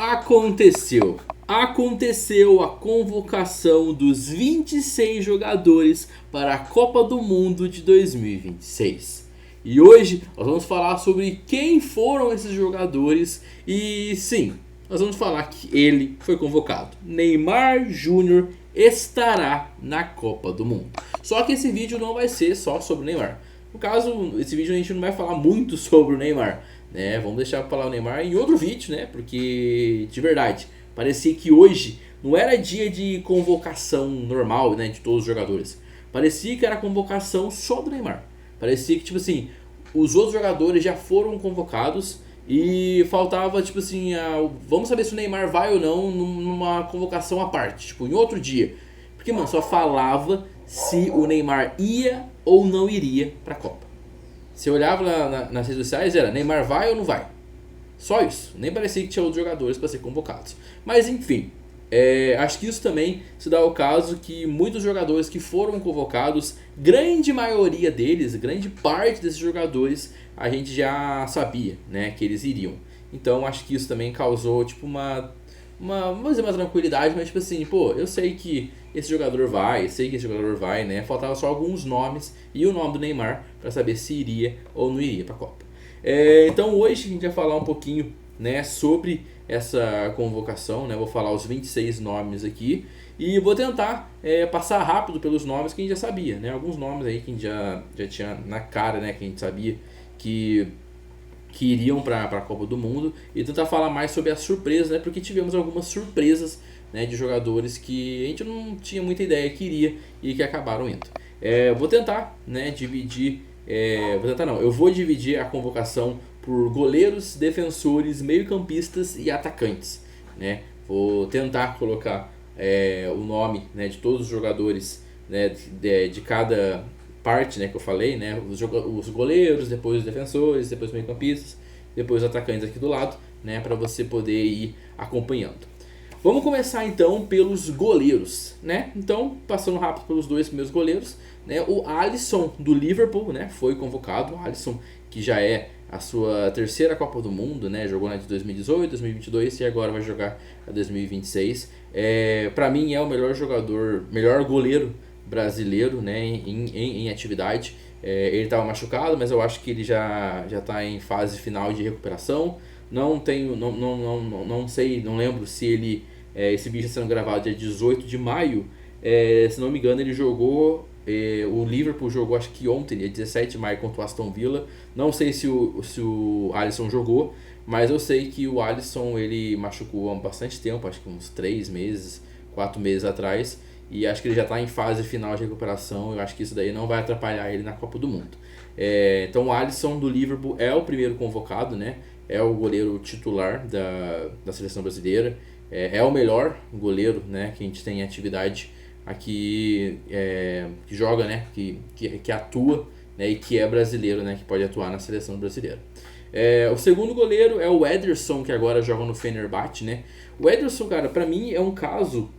Aconteceu. Aconteceu a convocação dos 26 jogadores para a Copa do Mundo de 2026. E hoje nós vamos falar sobre quem foram esses jogadores e sim, nós vamos falar que ele foi convocado. Neymar Júnior estará na Copa do Mundo. Só que esse vídeo não vai ser só sobre o Neymar. No caso, esse vídeo a gente não vai falar muito sobre o Neymar, né? Vamos deixar para falar o Neymar em outro vídeo, né? Porque, de verdade, parecia que hoje não era dia de convocação normal, né, de todos os jogadores. Parecia que era convocação só do Neymar. Parecia que, tipo assim, os outros jogadores já foram convocados e faltava, tipo assim, vamos saber se o Neymar vai ou não numa convocação à parte, tipo, em outro dia. Porque, mano, só falava se o Neymar ia ou não iria pra Copa. Você olhava nas redes sociais, era Neymar vai ou não vai? Só isso. Nem parecia que tinha outros jogadores para ser convocados. Mas enfim, acho que isso também se dá ao caso que muitos jogadores que foram convocados, grande maioria deles, grande parte desses jogadores, a gente já sabia, né, que eles iriam. Então acho que isso também causou tipo vamos dizer, uma tranquilidade, mas tipo assim, pô, eu sei que esse jogador vai, né? Faltava só alguns nomes e o nome do Neymar para saber se iria ou não iria para a Copa. Então hoje a gente vai falar um pouquinho, né, sobre essa convocação, né? Vou falar os 26 nomes aqui e vou tentar passar rápido pelos nomes que a gente já sabia, né? Alguns nomes aí que a gente já tinha na cara, né? Que a gente sabia que iriam para a Copa do Mundo e tentar falar mais sobre as surpresas, né? Porque tivemos algumas surpresas, né, de jogadores que a gente não tinha muita ideia que iria e que acabaram indo. Vou tentar, né, dividir. Eu vou dividir a convocação por goleiros, defensores, meio-campistas e atacantes, né? Vou tentar colocar o nome, né, de todos os jogadores, né, de cada parte, né, que eu falei, né, os goleiros, depois os defensores, depois os meio-campistas, depois os atacantes aqui do lado, né, para você poder ir acompanhando. Vamos começar então pelos goleiros, né? Então, passando rápido pelos dois primeiros goleiros, né, o Alisson do Liverpool, né, foi convocado. O Alisson, que já é a sua terceira Copa do Mundo, né, jogou na de 2018, 2022 e agora vai jogar a 2026. Para mim é o melhor goleiro brasileiro, né, em atividade. Ele estava machucado, mas eu acho que ele já está em fase final de recuperação. Não sei, não lembro se ele esse vídeo está sendo gravado dia 18 de maio. Se não me engano, ele jogou. O Liverpool jogou, acho que ontem, dia 17 de maio, contra o Aston Villa. Não sei se o Alisson jogou, mas eu sei que o Alisson ele machucou há bastante tempo, acho que uns 3 meses, 4 meses atrás. E acho que ele já está em fase final de recuperação. Eu acho que isso daí não vai atrapalhar ele na Copa do Mundo. Então o Alisson do Liverpool é o primeiro convocado, né? É o goleiro titular da seleção brasileira. É o melhor goleiro, né, que a gente tem em atividade aqui, que joga, né, que atua, né, e que é brasileiro, né, que pode atuar na seleção brasileira. O segundo goleiro é o Ederson, que agora joga no Fenerbahçe, né? O Ederson, cara, pra mim é um caso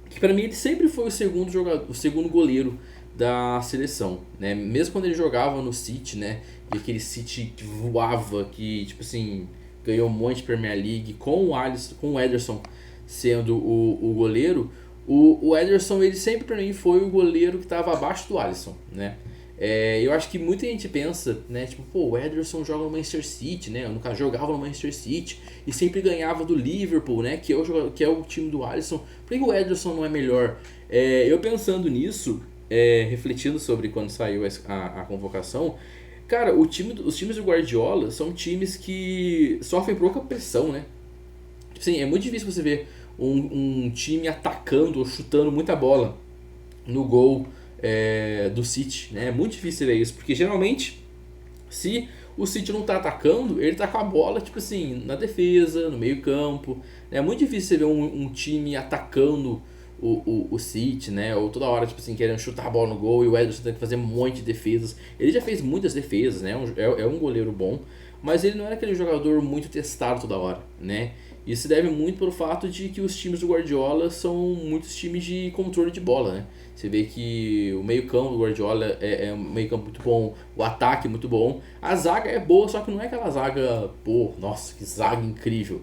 que para mim ele sempre foi o segundo goleiro da seleção, né? Mesmo quando ele jogava no City, né? E aquele City que voava, que tipo assim, ganhou um monte de Premier League com o Ederson sendo o goleiro. O Ederson ele sempre para mim foi o goleiro que estava abaixo do Alisson, né? Eu acho que muita gente pensa, né, tipo, pô, o Ederson joga no Manchester City, né, no caso jogava no Manchester City e sempre ganhava do Liverpool, né, que é o time do Alisson. Por que o Ederson não é melhor? Eu pensando nisso, refletindo sobre quando saiu a convocação, cara, os times do Guardiola são times que sofrem pouca pressão, né? Tipo assim, é muito difícil você ver um time atacando ou chutando muita bola no gol do City, né? É muito difícil ver isso, porque geralmente se o City não tá atacando, ele tá com a bola, tipo assim, na defesa, no meio campo, né? É muito difícil você ver um time atacando o City, né? Ou toda hora, tipo assim, querendo chutar a bola no gol e o Ederson tem que fazer um monte de defesas. Ele já fez muitas defesas, né? É um goleiro bom, mas ele não era aquele jogador muito testado toda hora, né? Isso se deve muito pelo fato de que os times do Guardiola são muitos times de controle de bola, né? Você vê que o meio-campo do Guardiola é um meio-campo muito bom, o ataque é muito bom, a zaga é boa, só que não é aquela zaga, pô, nossa, que zaga incrível.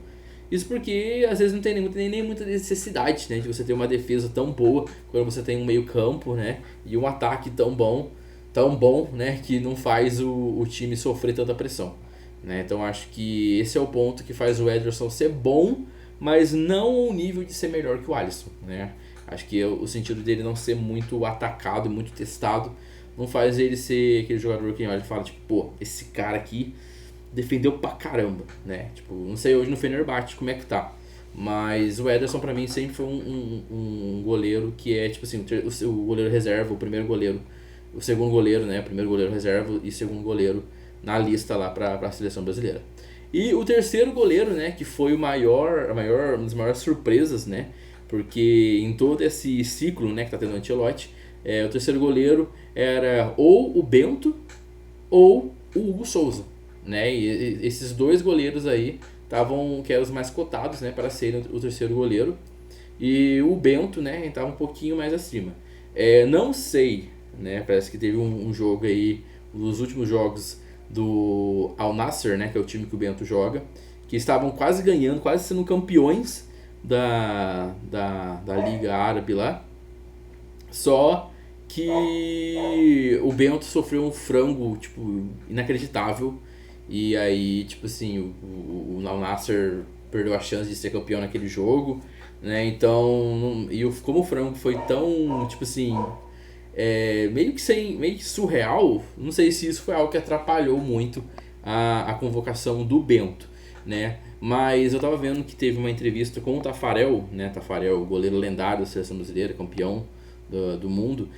Isso porque às vezes não tem nem muita necessidade, né, de você ter uma defesa tão boa quando você tem um meio campo, né, e um ataque tão bom, né, que não faz o time sofrer tanta pressão, né. Então acho que esse é o ponto que faz o Ederson ser bom, mas não ao nível de ser melhor que o Alisson, né. Acho que o sentido dele não ser muito atacado e muito testado não faz ele ser aquele jogador que olha e fala, tipo, pô, esse cara aqui defendeu pra caramba, né? Tipo, não sei hoje no Fenerbahçe como é que tá. Mas o Ederson pra mim sempre foi um goleiro que é, tipo assim, o goleiro reserva, o primeiro goleiro, o segundo goleiro, né? Primeiro goleiro reserva e segundo goleiro na lista lá pra seleção brasileira. E o terceiro goleiro, né? Que foi uma das maiores surpresas, né? Porque em todo esse ciclo, né, que tá tendo o Ancelotti, o terceiro goleiro era ou o Bento ou o Hugo Souza, né? E esses dois goleiros aí que eram os mais cotados, né, para serem o terceiro goleiro. E o Bento, né, estava um pouquinho mais acima. Não sei, né? Parece que teve um jogo aí, um dos últimos jogos do Al Nassr, né, que é o time que o Bento joga, que estavam quase ganhando, quase sendo campeões da Liga Árabe lá. Só que o Bento sofreu um frango, tipo, inacreditável. E aí, tipo assim, o Al Nassr perdeu a chance de ser campeão naquele jogo, né? Então, como o frango foi tão, tipo assim, meio que surreal, não sei se isso foi algo que atrapalhou muito a convocação do Bento, né? Mas eu tava vendo que teve uma entrevista com o Tafarel, né? Tafarel, goleiro lendário da seleção brasileira, campeão do mundo,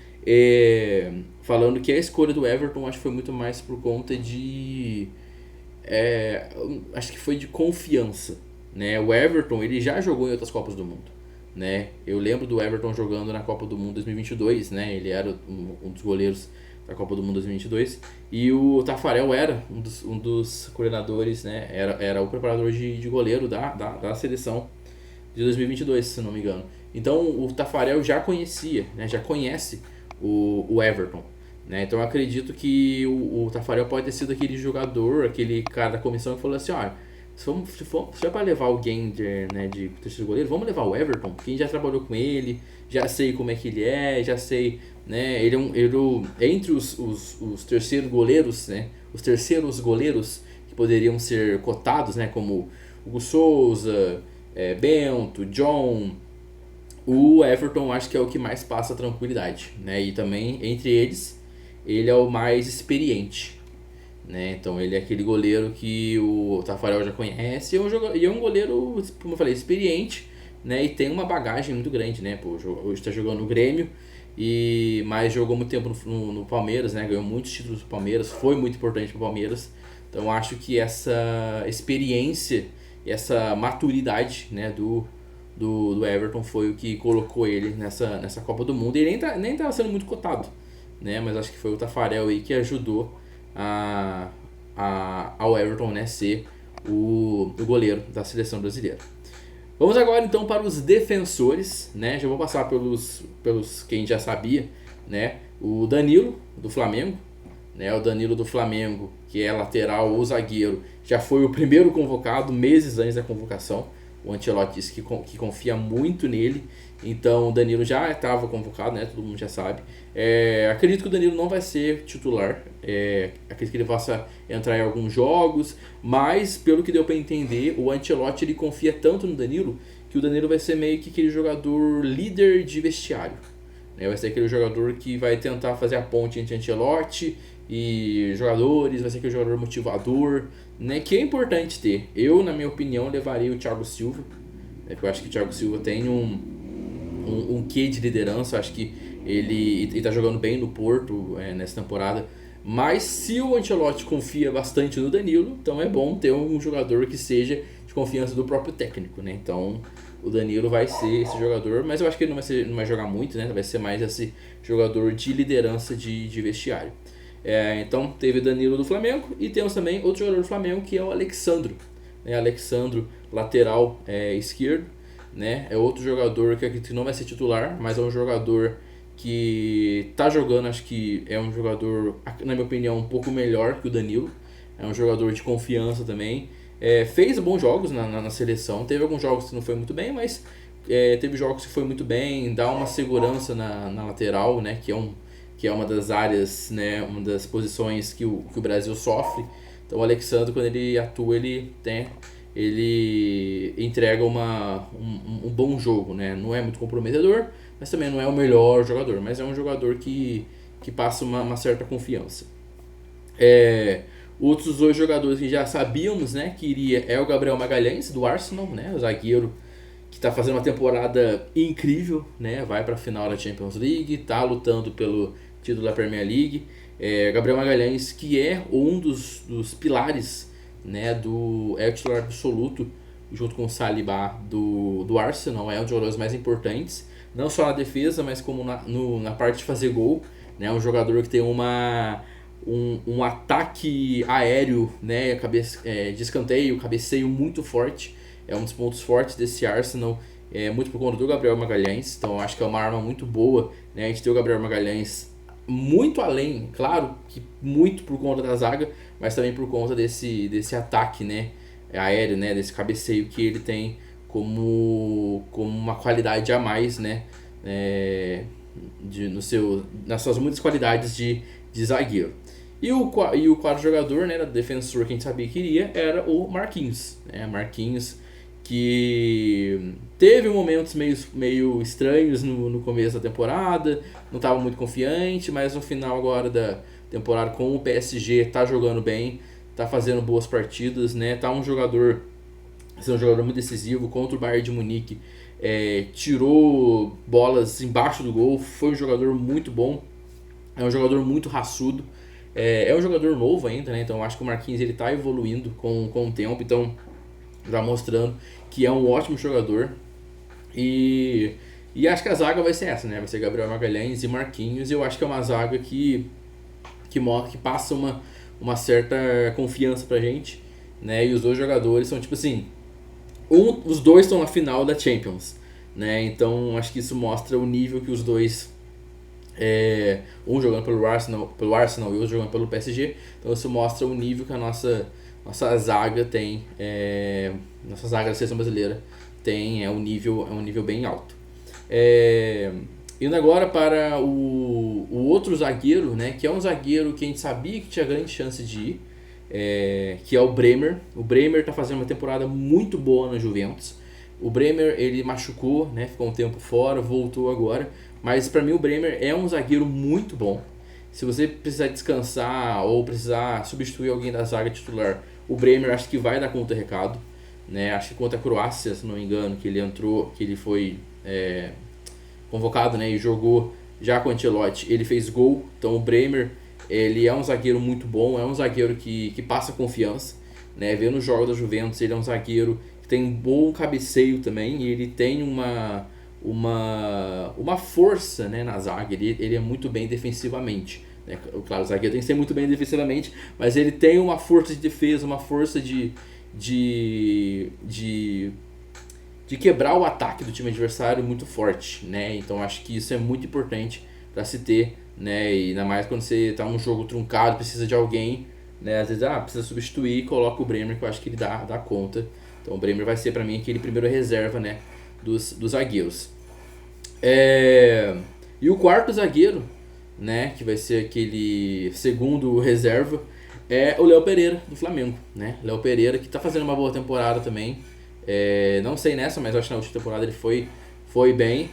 falando que a escolha do Everton acho que foi muito mais por conta de acho que foi de confiança, né? O Everton ele já jogou em outras Copas do Mundo, né? Eu lembro do Everton jogando na Copa do Mundo 2022, né? Ele era um dos goleiros da Copa do Mundo 2022 e o Tafarel era um dos coordenadores, né? Era o preparador de goleiro da seleção de 2022, se não me engano. Então o Tafarel já conhecia, né? Já conhece o Everton. Né? Então eu acredito que o Tafarel pode ter sido aquele jogador, aquele cara da comissão que falou assim, ó, se é para levar alguém de terceiro goleiro, vamos levar o Everton, quem já trabalhou com ele, já sei como é que ele já sei, né? Ele entre os terceiros goleiros, né? Os terceiros goleiros que poderiam ser cotados, né? Como Hugo Souza, Bento, John, o Everton acho que é o que mais passa tranquilidade, né? E também entre eles ele é o mais experiente, né? Então ele é aquele goleiro que o Tafarel já conhece e é um goleiro, como eu falei, experiente, né? E tem uma bagagem muito grande, né? Pô, hoje está jogando no Grêmio, mas jogou muito tempo no Palmeiras, né? Ganhou muitos títulos do Palmeiras, foi muito importante para o Palmeiras. Então acho que essa experiência e essa maturidade, né, do Everton foi o que colocou ele nessa Copa do Mundo. E ele nem estava sendo muito cotado, né? Mas acho que foi o Tafarel aí que ajudou ao Everton, né, ser o goleiro da seleção brasileira. Vamos agora então para os defensores, né? Já vou passar pelos que a gente já sabia, né? O Danilo do Flamengo, né? O Danilo do Flamengo, que é lateral ou zagueiro, já foi o primeiro convocado meses antes da convocação. O Ancelotti disse que confia muito nele. Então o Danilo já estava convocado, né? Todo mundo já sabe. Acredito que o Danilo não vai ser titular. Acredito que ele possa entrar em alguns jogos. Mas, pelo que deu para entender, o Ancelotti ele confia tanto no Danilo que o Danilo vai ser meio que aquele jogador líder de vestiário, né? Vai ser aquele jogador que vai tentar fazer a ponte entre Ancelotti e jogadores. Vai ser aquele jogador motivador, né, que é importante ter. Eu, na minha opinião, levaria o Thiago Silva, né, porque eu acho que o Thiago Silva tem um quê de liderança. Eu acho que ele está jogando bem no Porto nessa temporada. Mas se o Ancelotti confia bastante no Danilo, então é bom ter um jogador que seja de confiança do próprio técnico, né? Então o Danilo vai ser esse jogador, mas eu acho que ele não vai jogar muito, né? Vai ser mais esse jogador de liderança de vestiário. Então teve Danilo do Flamengo e temos também outro jogador do Flamengo que é o Alexandro, né? Alexandro, lateral esquerdo, né? É outro jogador que acredito que não vai ser titular, mas é um jogador que tá jogando, acho que é um jogador, na minha opinião, um pouco melhor que o Danilo. É um jogador de confiança também. Fez bons jogos na seleção, teve alguns jogos que não foi muito bem, mas teve jogos que foi muito bem, dá uma segurança na lateral, né, que é uma das áreas, né, uma das posições que o Brasil sofre. Então o Alexandre, quando ele atua, ele entrega um bom jogo, né? Não é muito comprometedor, mas também não é o melhor jogador, mas é um jogador que passa uma certa confiança. Outros dois jogadores que já sabíamos, né, que iria é o Gabriel Magalhães, do Arsenal, né, o zagueiro que está fazendo uma temporada incrível, né, vai para a final da Champions League, está lutando pelo título da Premier League. Gabriel Magalhães, que é um dos pilares, né, é o titular absoluto, junto com o Saliba do Arsenal, é um dos jogadores mais importantes, não só na defesa, mas como na parte de fazer gol, né, um jogador que tem um ataque aéreo, né, de escanteio, cabeceio muito forte, é um dos pontos fortes desse Arsenal, muito por conta do Gabriel Magalhães, então acho que é uma arma muito boa, né, a gente tem o Gabriel Magalhães muito além, claro, que muito por conta da zaga, mas também por conta desse ataque, né, aéreo, né, desse cabeceio que ele tem como uma qualidade a mais, né, nas suas muitas qualidades de zagueiro. E o quarto jogador, né, defensor que a gente sabia que iria, era o Marquinhos. Marquinhos, que teve momentos meio estranhos no começo da temporada, não estava muito confiante, mas no final agora da temporada com o PSG está jogando bem, está fazendo boas partidas, né, tá um jogador muito decisivo contra o Bayern de Munique, tirou bolas embaixo do gol, foi um jogador muito bom, é um jogador muito raçudo. É um jogador novo ainda, né? Então acho que o Marquinhos ele tá evoluindo com o tempo, então já mostrando que é um ótimo jogador. E acho que a zaga vai ser essa, né? Vai ser Gabriel Magalhães e Marquinhos. E eu acho que é uma zaga que passa uma certa confiança pra gente, né? E os dois jogadores são tipo assim, os dois estão na final da Champions, né? Então acho que isso mostra o nível que os dois, um jogando pelo Arsenal e outro jogando pelo PSG, então isso mostra o nível que a nossa zaga tem, nossa zaga da seleção brasileira tem, um nível bem alto. Indo agora para o outro zagueiro, né, que é um zagueiro que a gente sabia que tinha grande chance de ir, que é o Bremer. O Bremer está fazendo uma temporada muito boa na Juventus. O Bremer ele machucou, né, ficou um tempo fora, voltou agora. Mas para mim o Bremer é um zagueiro muito bom. Se você precisar descansar ou precisar substituir alguém da zaga titular, o Bremer acho que vai dar conta do recado, né? Acho que contra a Croácia, se não me engano, que ele foi convocado, né, e jogou já com o Ancelotti, ele fez gol. Então o Bremer, ele é um zagueiro muito bom, é um zagueiro que passa confiança, né? Vendo os jogos da Juventus, ele é um zagueiro que tem um bom cabeceio também, e ele tem uma força, né, na zaga. Ele é muito bem defensivamente, né? Claro, o zagueiro tem que ser muito bem defensivamente, mas ele tem uma força de defesa, uma força de quebrar o ataque do time adversário muito forte, né? Então acho que isso é muito importante para se ter, né? E ainda mais quando você tá num jogo truncado, precisa de alguém, né? Às vezes precisa substituir, coloca o Bremer, que eu acho que ele dá conta. Então o Bremer vai ser para mim aquele primeiro reserva, né, dos zagueiros. E o quarto zagueiro, né, que vai ser aquele segundo reserva, é o Léo Pereira, do Flamengo, né? Léo Pereira, que tá fazendo uma boa temporada também. Não sei nessa, mas acho que na última temporada ele foi bem.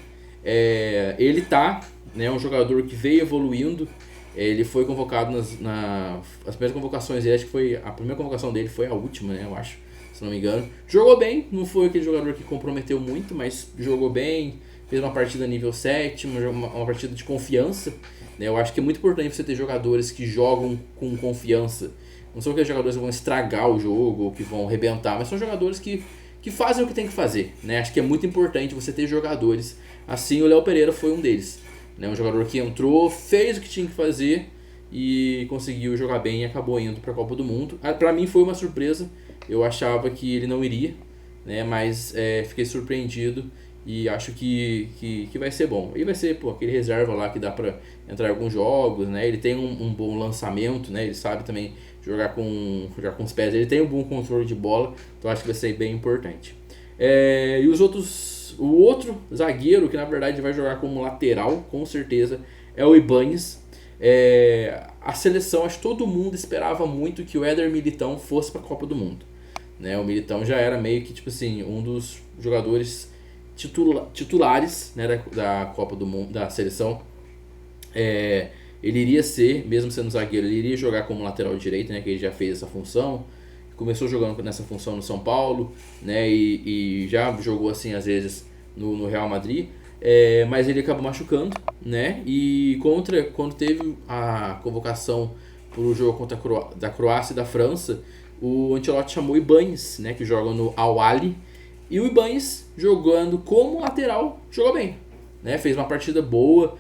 Ele tá, né, um jogador que veio evoluindo. Ele foi convocado as primeiras convocações dele, acho que a primeira convocação dele foi a última, né, eu acho, se não me engano. Jogou bem, não foi aquele jogador que comprometeu muito, mas jogou bem, fez uma partida nível 7, uma partida de confiança, né? Eu acho que é muito importante você ter jogadores que jogam com confiança. Não são aqueles jogadores que vão estragar o jogo ou que vão arrebentar, mas são jogadores que fazem o que tem que fazer, né? Acho que é muito importante você ter jogadores assim. O Léo Pereira foi um deles, né? Um jogador que entrou, fez o que tinha que fazer e conseguiu jogar bem e acabou indo para a Copa do Mundo. Para mim foi uma surpresa, eu achava que ele não iria, né? Mas fiquei surpreendido e acho que vai ser bom. E vai ser, pô, aquele reserva lá que dá pra entrar em alguns jogos, né? Ele tem um bom lançamento, né? Ele sabe também jogar com os pés. Ele tem um bom controle de bola, então acho que vai ser bem importante. E o outro zagueiro que na verdade vai jogar como lateral, com certeza, é o Ibañez. A seleção, acho que todo mundo esperava muito que o Éder Militão fosse para a Copa do Mundo, né? O Militão já era meio que tipo assim, um dos jogadores titulares, né, da Copa do Mundo, da seleção. Ele iria ser, mesmo sendo zagueiro, ele iria jogar como lateral direito, né, que ele já fez essa função. Começou jogando nessa função no São Paulo, né, e já jogou assim às vezes no Real Madrid. Mas ele acabou machucando, né? E quando teve a convocação para o jogo contra da Croácia e da França, o Ancelotti chamou o Ibañez, né, que joga no Al-Ahly, e o Ibañez, jogando como lateral, jogou bem, né? Fez uma partida boa,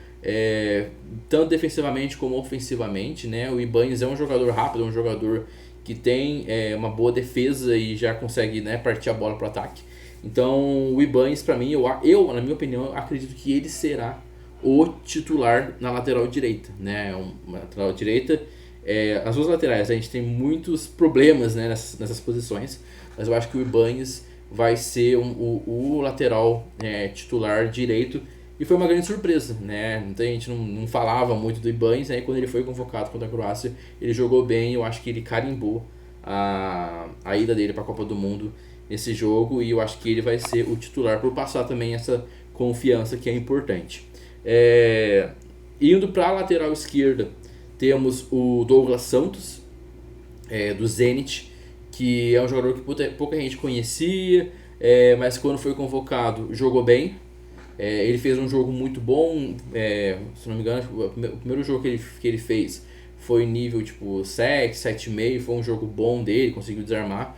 tanto defensivamente como ofensivamente, né? O Ibañez é um jogador rápido, é um jogador que tem uma boa defesa e já consegue, né, partir a bola para o ataque. Então o Ibañez, para mim, eu, na minha opinião, acredito que ele será o titular na lateral direita, né? Uma lateral direita, as duas laterais a gente tem muitos problemas, né, nessas posições, mas eu acho que o Ibañez vai ser o lateral titular direito, e foi uma grande surpresa, né? Então, a gente não falava muito do Ibañez, né? Quando ele foi convocado contra a Croácia, ele jogou bem. Eu acho que ele carimbou a ida dele para a Copa do Mundo nesse jogo, e eu acho que ele vai ser o titular por passar também essa confiança que é importante. Indo para a lateral esquerda, temos o Douglas Santos, do Zenit, que é um jogador que pouca gente conhecia, mas quando foi convocado jogou bem. Ele fez um jogo muito bom, se não me engano, o primeiro jogo que ele fez foi nível tipo 7, 7,5, foi um jogo bom dele, conseguiu desarmar.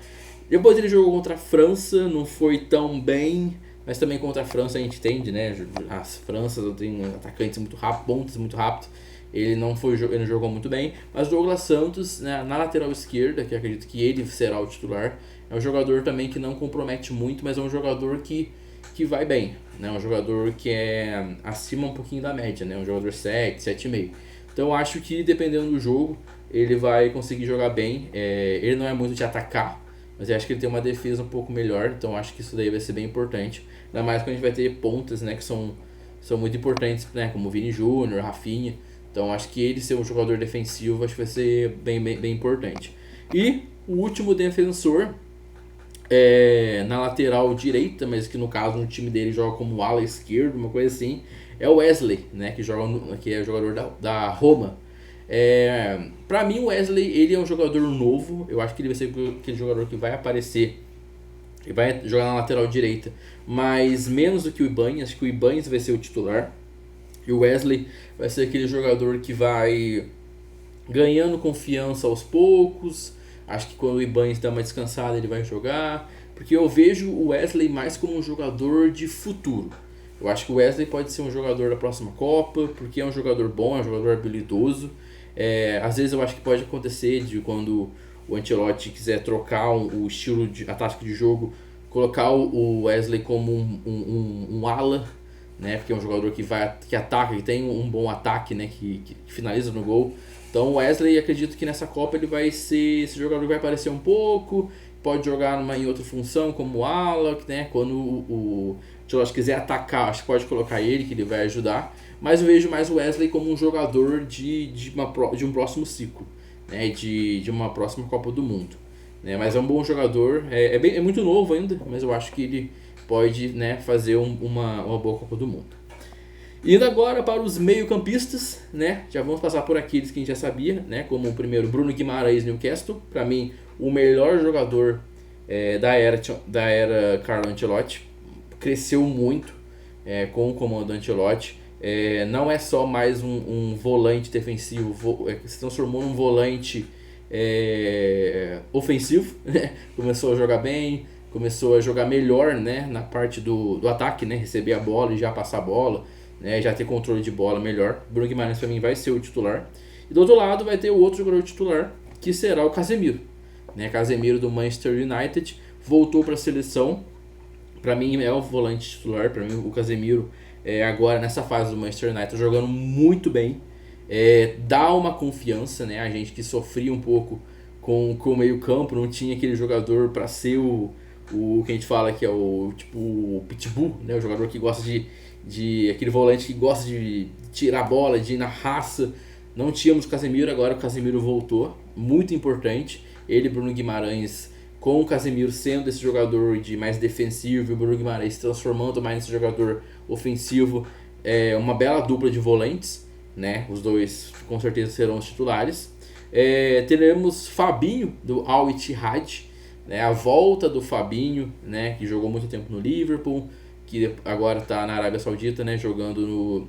Depois ele jogou contra a França, não foi tão bem, mas também contra a França a gente entende, né? As Franças têm atacantes muito rápidos, pontas muito rápidos. Ele não jogou muito bem, mas o Douglas Santos, né, na lateral esquerda, que acredito que ele será o titular, é um jogador também que não compromete muito, mas é um jogador que vai bem, né? Um jogador que é acima um pouquinho da média, né? Um jogador 7, 7,5. Então eu acho que dependendo do jogo, ele vai conseguir jogar bem. Ele não é muito de atacar, mas eu acho que ele tem uma defesa um pouco melhor, então eu acho que isso daí vai ser bem importante. Ainda mais quando a gente vai ter pontas, né, que são muito importantes, né, como o Vini Júnior, Rafinha. Então acho que ele ser um jogador defensivo acho que vai ser bem importante. E o último defensor, na lateral direita, mas que no caso no time dele joga como ala esquerdo, uma coisa assim, é o Wesley, né, que é o jogador da Roma. Pra mim o Wesley, ele é um jogador novo, eu acho que ele vai ser aquele jogador que vai aparecer e vai jogar na lateral direita, mas menos do que o Ibañez. Acho que o Ibañez vai ser o titular e o Wesley vai ser aquele jogador que vai ganhando confiança aos poucos. Acho que quando o Ibañez dá uma descansada ele vai jogar, porque eu vejo o Wesley mais como um jogador de futuro. Eu acho que o Wesley pode ser um jogador da próxima Copa, porque é um jogador bom, é um jogador habilidoso. Às vezes eu acho que pode acontecer de quando o Ancelotti quiser trocar o estilo a tática de jogo, colocar o Wesley como um ala, né? Porque é um jogador que ataca, que tem um bom ataque, né? Que finaliza no gol. Então o Wesley, acredito que nessa Copa ele vai ser esse jogador que vai aparecer um pouco, pode jogar em outra função como ala, né? Quando o Ancelotti quiser atacar, acho que pode colocar ele, que ele vai ajudar. Mas eu vejo mais o Wesley como um jogador de um próximo ciclo, né? De uma próxima Copa do Mundo, né? Mas é um bom jogador, é muito novo ainda, mas eu acho que ele pode, né, fazer uma boa Copa do Mundo. Indo agora para os meio-campistas, né? Já vamos passar por aqueles que a gente já sabia, né? Como o primeiro, Bruno Guimarães, Newcastle. Para mim, o melhor jogador da era Carlo Ancelotti. Cresceu muito com o comando do Ancelotti. Não é só mais um volante defensivo, se transformou num volante ofensivo, né? Começou a jogar bem, começou a jogar melhor, né? Na parte do ataque, né? Receber a bola e já passar a bola, né? Já ter controle de bola melhor. Bruno Guimarães para mim vai ser o titular. E do outro lado vai ter o outro jogador titular, que será o Casemiro, né? Casemiro do Manchester United voltou para a seleção Pra mim é o volante titular. Pra mim o Casemiro, agora nessa fase do Manchester United, tá jogando muito bem. Dá uma confiança, né? A gente que sofria um pouco com o meio campo, não tinha aquele jogador pra ser o que a gente fala que é o tipo o pitbull, né? O jogador que gosta de aquele volante que gosta de tirar a bola, de ir na raça. Não tínhamos o Casemiro, agora o Casemiro voltou, muito importante. Ele e Bruno Guimarães, com o Casemiro sendo esse jogador de mais defensivo e o Bruno Guimarães se transformando mais nesse jogador ofensivo, é uma bela dupla de volantes, né? Os dois com certeza serão os titulares. Teremos Fabinho do Al Ittihad, né? A volta do Fabinho, né? Que jogou muito tempo no Liverpool, que agora está na Arábia Saudita, né? Jogando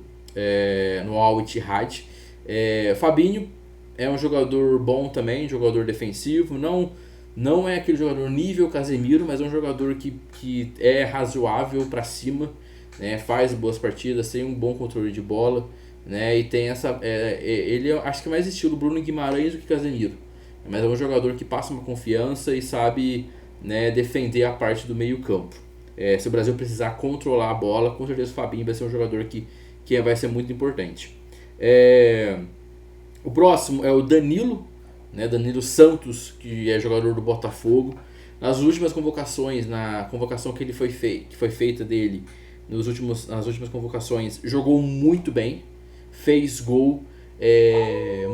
no Al Ittihad. Fabinho é um jogador bom também, jogador defensivo, não é aquele jogador nível Casemiro, mas é um jogador que é razoável para cima, né? Faz boas partidas, tem um bom controle de bola, né? E tem ele acho que é mais estilo Bruno Guimarães do que Casemiro, mas é um jogador que passa uma confiança e sabe, né, defender a parte do meio campo. Se o Brasil precisar controlar a bola, com certeza o Fabinho vai ser um jogador que vai ser muito importante. O próximo é o Danilo, né? Danilo Santos, que é jogador do Botafogo. Nas últimas convocações, na convocação que foi feita dele, nas últimas convocações, jogou muito bem, fez gol,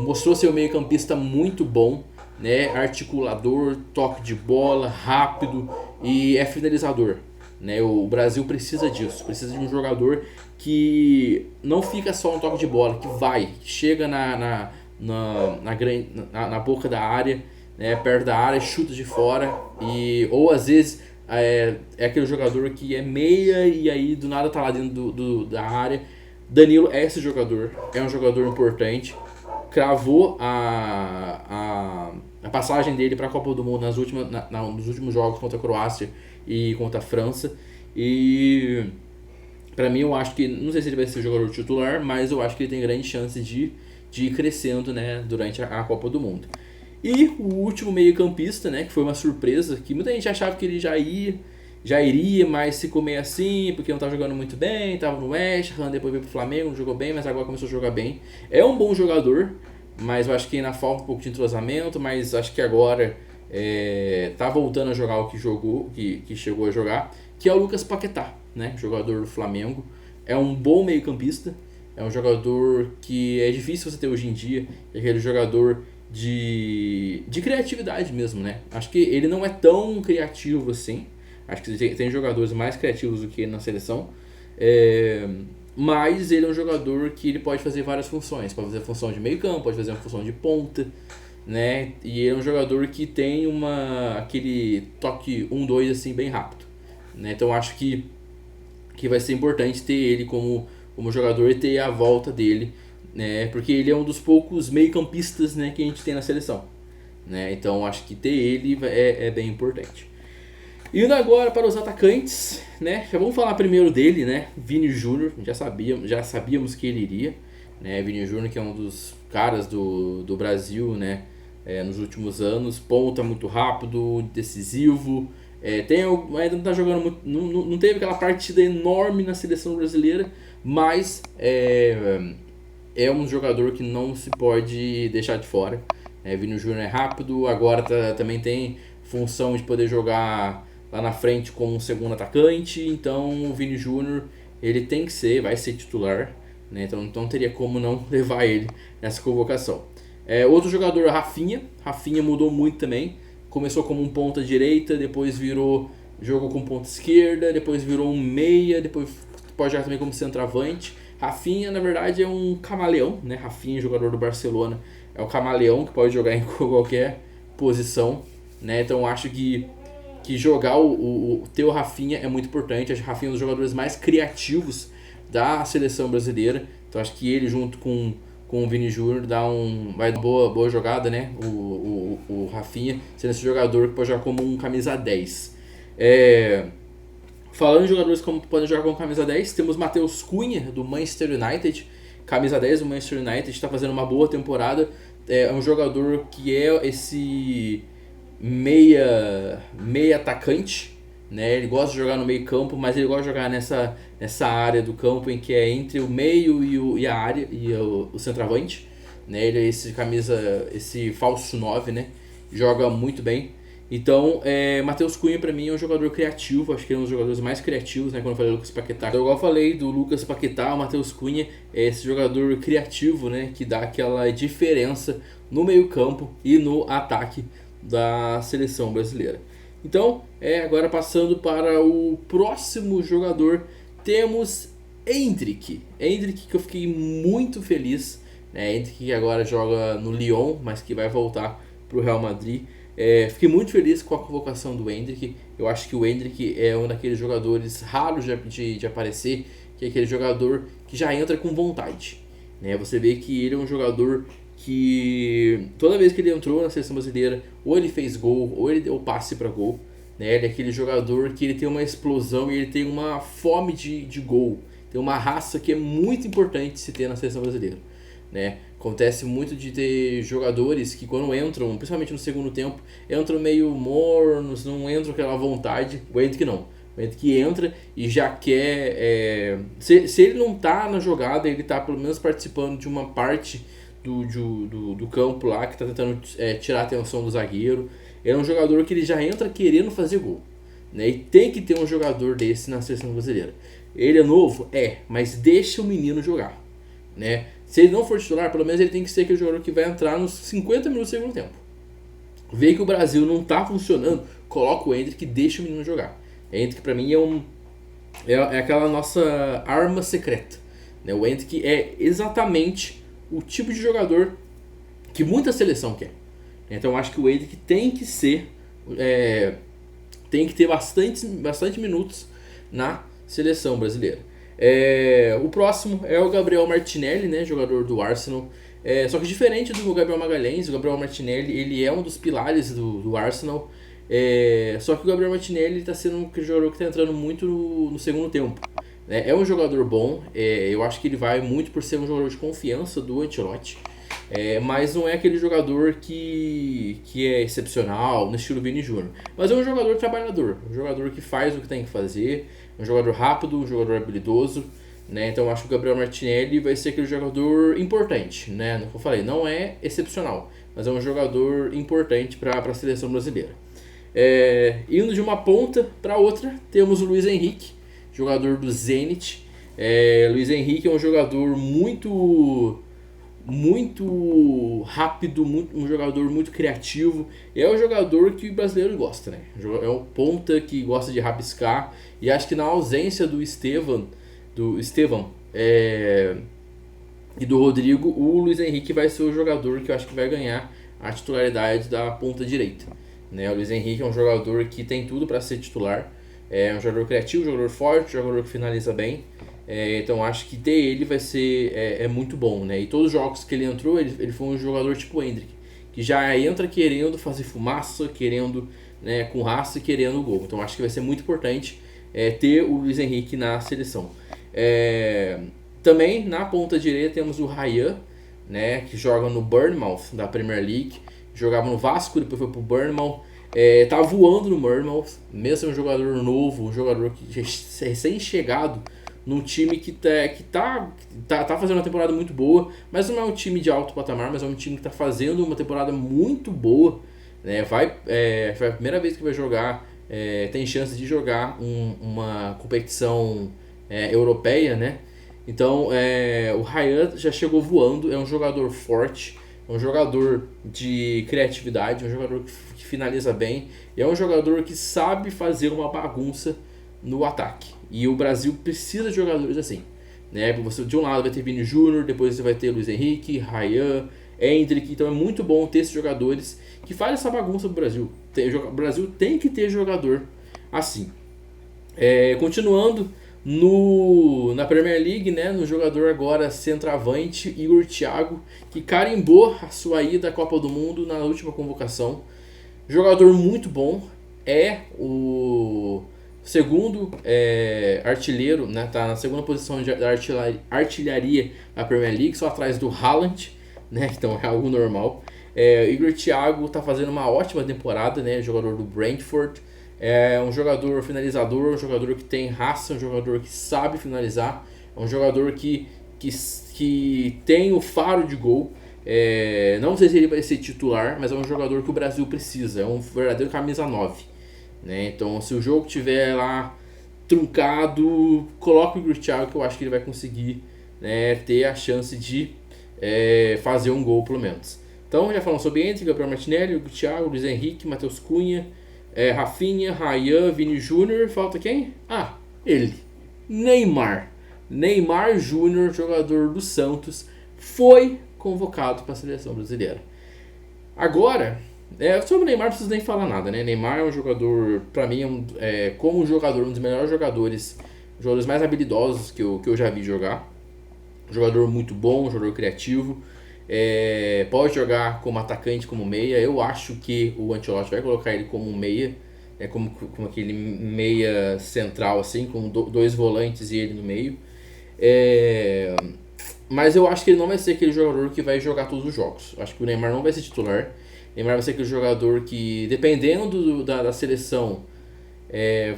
mostrou ser um meio-campista muito bom, né? Articulador, toque de bola, rápido e é finalizador, né? O Brasil precisa disso, precisa de um jogador que não fica só no toque de bola, que chega na boca da área, né, perto da área, chuta de fora, ou às vezes é aquele jogador que é meia e aí do nada tá lá dentro da área. Danilo é esse jogador, é um jogador importante, cravou a passagem dele para a Copa do Mundo nos últimos jogos contra a Croácia e contra a França, e pra mim eu acho que, não sei se ele vai ser o jogador titular, mas eu acho que ele tem grande chance de ir crescendo, né, durante a Copa do Mundo. E o último meio-campista, né, que foi uma surpresa, que muita gente achava que ele já iria, mas ficou meio assim, porque não estava jogando muito bem, estava no West Ham, depois veio pro Flamengo, não jogou bem, mas agora começou a jogar bem. É um bom jogador, mas eu acho que ainda falta um pouco de entrosamento, mas acho que agora tá voltando a jogar o que jogou, que chegou a jogar, que é o Lucas Paquetá, né, jogador do Flamengo. É um bom meio-campista, é um jogador que é difícil você ter hoje em dia, é aquele jogador de criatividade mesmo, né? Acho que ele não é tão criativo assim, acho que tem jogadores mais criativos do que ele na seleção, mas ele é um jogador que ele pode fazer várias funções, pode fazer a função de meio campo, pode fazer uma função de ponta, né? E ele é um jogador que tem aquele toque 1-2 assim bem rápido, né? Então acho que vai ser importante ter ele como jogador e ter a volta dele, né? Porque ele é um dos poucos meio-campistas, né, que a gente tem na seleção, né? Então acho que ter ele é bem importante. Indo agora para os atacantes, né? Já vamos falar primeiro dele, né? Vini Júnior, já sabíamos que ele iria, né? Vini Júnior, que é um dos caras do Brasil, né? Nos últimos anos, ponta muito rápido, decisivo. Ainda não tá jogando muito, não teve aquela partida enorme na seleção brasileira, mas é um jogador que não se pode deixar de fora. Vini Júnior é rápido, agora também tem função de poder jogar lá na frente como um segundo atacante, então o Vini Júnior ele vai ser titular, né? Então não teria como não levar ele nessa convocação. Outro jogador, Rafinha mudou muito também, começou como um ponta direita, depois jogou com ponta esquerda, depois virou um meia, depois pode jogar também como centroavante. Rafinha, na verdade, é um camaleão, né? Rafinha, jogador do Barcelona, é um camaleão que pode jogar em qualquer posição, né? Então acho que jogar ter o Rafinha é muito importante. Acho que o Rafinha é um dos jogadores mais criativos da seleção brasileira. Então acho que ele junto com o Vini Júnior vai dar uma boa jogada, né? O Rafinha sendo esse jogador que pode jogar como um camisa 10. Falando em jogadores que podem jogar como camisa 10, temos Matheus Cunha, do Manchester United. Camisa 10 do Manchester United, está fazendo uma boa temporada. É um jogador que é esse meia atacante, né? Ele gosta de jogar no meio campo, mas ele gosta de jogar nessa área do campo em que é entre o meio e a área e o centroavante, né? Ele é esse falso 9, né? Joga muito bem. Então, Matheus Cunha pra mim é um jogador criativo, acho que ele é um dos jogadores mais criativos, né? Quando eu falei do Lucas Paquetá. Então, igual eu falei do Lucas Paquetá, o Matheus Cunha é esse jogador criativo, né? Que dá aquela diferença no meio-campo e no ataque da seleção brasileira. Então, agora passando para o próximo jogador, temos Endrick. Endrick, que eu fiquei muito feliz, né? Endrick que agora joga no Lyon, mas que vai voltar para o Real Madrid. Fiquei muito feliz com a convocação do Endrick. Eu acho que o Endrick é um daqueles jogadores raros de aparecer, que é aquele jogador que já entra com vontade, né? Você vê que ele é um jogador que toda vez que ele entrou na seleção brasileira, ou ele fez gol, ou ele deu passe para gol, né? Ele é aquele jogador que ele tem uma explosão e ele tem uma fome de gol, tem uma raça que é muito importante se ter na seleção brasileira, né? Acontece muito de ter jogadores que quando entram, principalmente no segundo tempo, entram meio mornos, não entram com aquela vontade. O Endrick não. O Endrick entra e já quer... Se ele não tá na jogada, ele tá pelo menos participando de uma parte do campo lá, que tá tentando tirar a atenção do zagueiro. Ele é um jogador que ele já entra querendo fazer gol, né? E tem que ter um jogador desse na seleção brasileira. Ele é novo? Mas deixa o menino jogar, né? Se ele não for titular, pelo menos ele tem que ser aquele jogador que vai entrar nos 50 minutos do segundo tempo. Vê que o Brasil não tá funcionando, coloca o Endrick e deixa o menino jogar. O Endrick pra mim é aquela nossa arma secreta, né? O Endrick é exatamente o tipo de jogador que muita seleção quer. Então eu acho que o Endrick tem que ter bastante minutos na seleção brasileira. O próximo é o Gabriel Martinelli, né, jogador do Arsenal. Só que diferente do Gabriel Magalhães, o Gabriel Martinelli ele é um dos pilares do Arsenal. Só que o Gabriel Martinelli está sendo um jogador que está entrando muito no segundo tempo. É um jogador bom, eu acho que ele vai muito por ser um jogador de confiança do Ancelotti. Mas não é aquele jogador que é excepcional, no estilo Vini Júnior. Mas é um jogador trabalhador, um jogador que faz o que tem que fazer, um jogador rápido, um jogador habilidoso, né? Então eu acho que o Gabriel Martinelli vai ser aquele jogador importante, né? Como eu falei, não é excepcional, mas é um jogador importante para a seleção brasileira. Indo de uma ponta para outra, temos o Luiz Henrique, jogador do Zenit. Luiz Henrique é um jogador muito rápido, um jogador muito criativo. É um jogador que o brasileiro gosta, né? É um ponta que gosta de rabiscar. E acho que na ausência do Estevão e do Rodrigo, o Luiz Henrique vai ser o jogador que eu acho que vai ganhar a titularidade da ponta direita, né? O Luiz Henrique é um jogador que tem tudo para ser titular. É um jogador criativo, um jogador forte, um jogador que finaliza bem. Então acho que ter ele vai ser muito bom, né? E todos os jogos que ele entrou, ele foi um jogador tipo Endrick, que já entra querendo fazer fumaça, querendo, né, com raça e querendo o gol. Então acho que vai ser muito importante ter o Luiz Henrique na seleção. Também na ponta direita temos o Ryan, né, que joga no Bournemouth da Premier League, jogava no Vasco, depois foi pro Bournemouth. Tá voando no Bournemouth, mesmo sendo um jogador novo, um jogador que recém-chegado num time que tá fazendo uma temporada muito boa, mas não é um time de alto patamar, mas é um time que tá fazendo uma temporada muito boa, né? Foi a primeira vez que vai jogar, tem chance de jogar uma competição europeia, né? Então o Ryan já chegou voando, é um jogador forte, é um jogador de criatividade, um jogador que finaliza bem, e é um jogador que sabe fazer uma bagunça no ataque. E o Brasil precisa de jogadores assim, né? Você, de um lado vai ter Vini Júnior, depois você vai ter Luiz Henrique, Ryan, Endrick. Então é muito bom ter esses jogadores que fazem essa bagunça do Brasil. O Brasil tem que ter jogador assim. Continuando na Premier League, né? No jogador agora centroavante, Igor Thiago, que carimbou a sua ida à Copa do Mundo na última convocação. Jogador muito bom, o segundo artilheiro, né, tá na segunda posição da artilharia da Premier League, só atrás do Haaland, né, então é algo normal. Igor Thiago tá fazendo uma ótima temporada, né, jogador do Brentford. É um jogador finalizador, um jogador que tem raça, um jogador que sabe finalizar, é um jogador que tem o faro de gol. Não sei se ele vai ser titular, mas é um jogador que o Brasil precisa, é um verdadeiro camisa 9. Né? Então, se o jogo tiver lá truncado, coloca o Thiago, que eu acho que ele vai conseguir, né, ter a chance de fazer um gol pelo menos. Então já falamos sobre Endrick, Gabriel Martinelli, o Thiago, Luiz Henrique, Matheus Cunha, Rafinha, Ryan, Vini Júnior, falta quem? Ele, Neymar. Neymar Júnior, jogador do Santos, foi convocado para a seleção brasileira. Agora, sobre o Neymar não preciso nem falar nada, né? Neymar é um jogador, para mim, como jogador, um dos melhores jogadores mais habilidosos que eu já vi jogar. Um jogador muito bom, um jogador criativo. Pode jogar como atacante, como meia. Eu acho que o Ancelotti vai colocar ele como um meia, como aquele meia central, assim, com dois volantes e ele no meio. Mas eu acho que ele não vai ser aquele jogador que vai jogar todos os jogos. Eu acho que o Neymar não vai ser titular. O Neymar vai ser aquele jogador que, dependendo da seleção,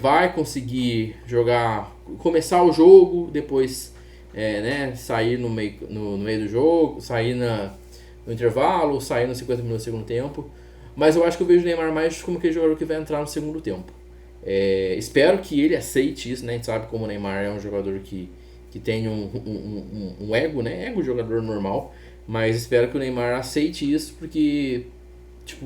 vai conseguir jogar, começar o jogo, depois sair no meio do jogo, sair no intervalo, sair nos 50 minutos do segundo tempo. Mas eu acho que eu vejo o Neymar mais como aquele jogador que vai entrar no segundo tempo. Espero que ele aceite isso, né? A gente sabe como o Neymar é um jogador que tem um ego, né? Ego de jogador normal. Mas espero que o Neymar aceite isso, porque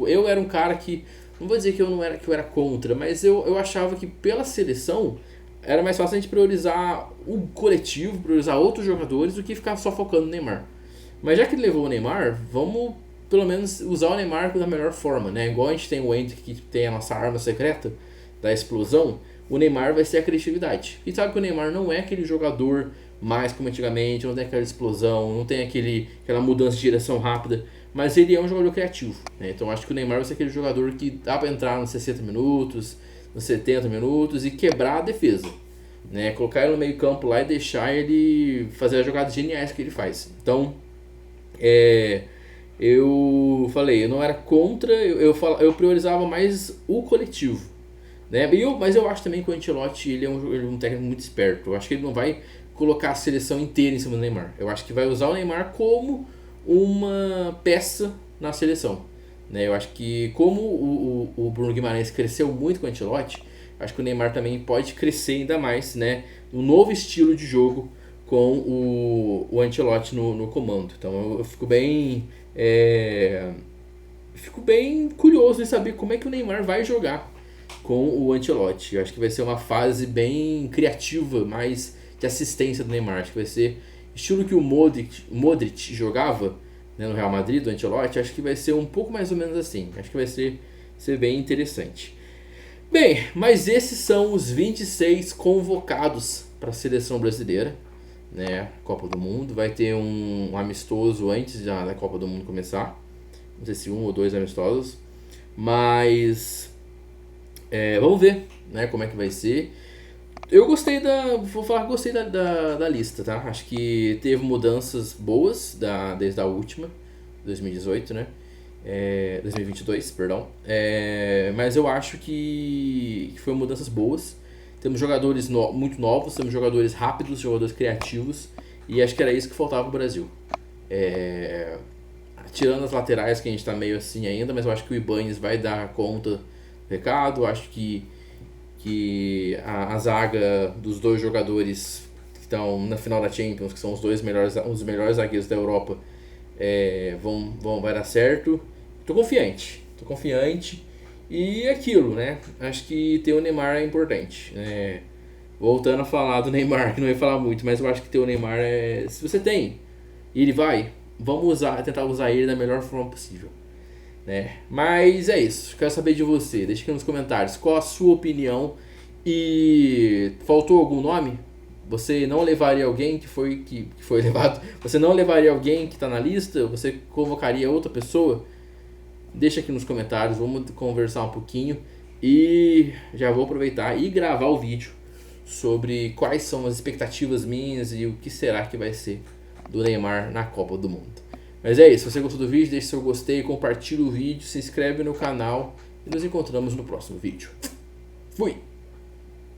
eu era um cara que, não vou dizer que eu era contra, mas eu achava que pela seleção era mais fácil a gente priorizar o coletivo, priorizar outros jogadores, do que ficar só focando no Neymar. Mas já que ele levou o Neymar, vamos pelo menos usar o Neymar da melhor forma, né? Igual a gente tem o Endrick, que tem a nossa arma secreta da explosão, o Neymar vai ser a criatividade. E sabe que o Neymar não é aquele jogador mais como antigamente, não tem aquela explosão, não tem aquela mudança de direção rápida, mas ele é um jogador criativo, né? Então acho que o Neymar vai ser aquele jogador que dá para entrar nos 60 minutos, nos 70 minutos e quebrar a defesa, né? Colocar ele no meio campo lá e deixar ele fazer as jogadas geniais que ele faz. Então, eu falei, eu não era contra, eu priorizava mais o coletivo, né? Mas eu acho também que o Ancelotti ele é um técnico muito esperto. Eu acho que ele não vai colocar a seleção inteira em cima do Neymar. Eu acho que vai usar o Neymar como uma peça na seleção, né? Eu acho que como o Bruno Guimarães cresceu muito com o Ancelotti, acho que o Neymar também pode crescer ainda mais, né? Um novo estilo de jogo com o Ancelotti no comando. Então eu fico bem curioso em saber como é que o Neymar vai jogar com o Ancelotti. Eu acho que vai ser uma fase bem criativa, mais de assistência do Neymar. Acho que vai ser estilo que o Modric jogava, né, no Real Madrid, do Ancelotti. Acho que vai ser um pouco mais ou menos assim. Acho que vai ser bem interessante. Bem, mas esses são os 26 convocados para a seleção brasileira, né, Copa do Mundo. Vai ter um amistoso antes da Copa do Mundo começar. Não sei se 1 ou 2 amistosos. Mas vamos ver, né, como é que vai ser. Eu gostei gostei da lista, tá? Acho que teve mudanças boas desde a última, 2018, né? 2022, perdão. Mas eu acho que foram mudanças boas. Temos jogadores muito novos, temos jogadores rápidos, jogadores criativos, e acho que era isso que faltava pro Brasil. Tirando as laterais, que a gente tá meio assim ainda, mas eu acho que o Ibañez vai dar conta do recado. Acho que a zaga dos dois jogadores que estão na final da Champions, que são os dos melhores zagueiros da Europa, vai dar certo. Tô confiante. E aquilo, né? Acho que ter o Neymar é importante. Voltando a falar do Neymar, que não ia falar muito, mas eu acho que ter o Neymar se você tem e ele vai, vamos tentar usar ele da melhor forma possível, né? Mas é isso, quero saber de você. Deixa aqui nos comentários qual a sua opinião. E faltou algum nome? Você não levaria alguém que foi levado? Você não levaria alguém que está na lista? Você convocaria outra pessoa? Deixa aqui nos comentários, vamos conversar um pouquinho. E já vou aproveitar e gravar o vídeo sobre quais são as expectativas minhas e o que será que vai ser do Neymar na Copa do Mundo. Mas é isso, se você gostou do vídeo, deixe seu gostei, compartilhe o vídeo, se inscreve no canal e nos encontramos no próximo vídeo. Fui!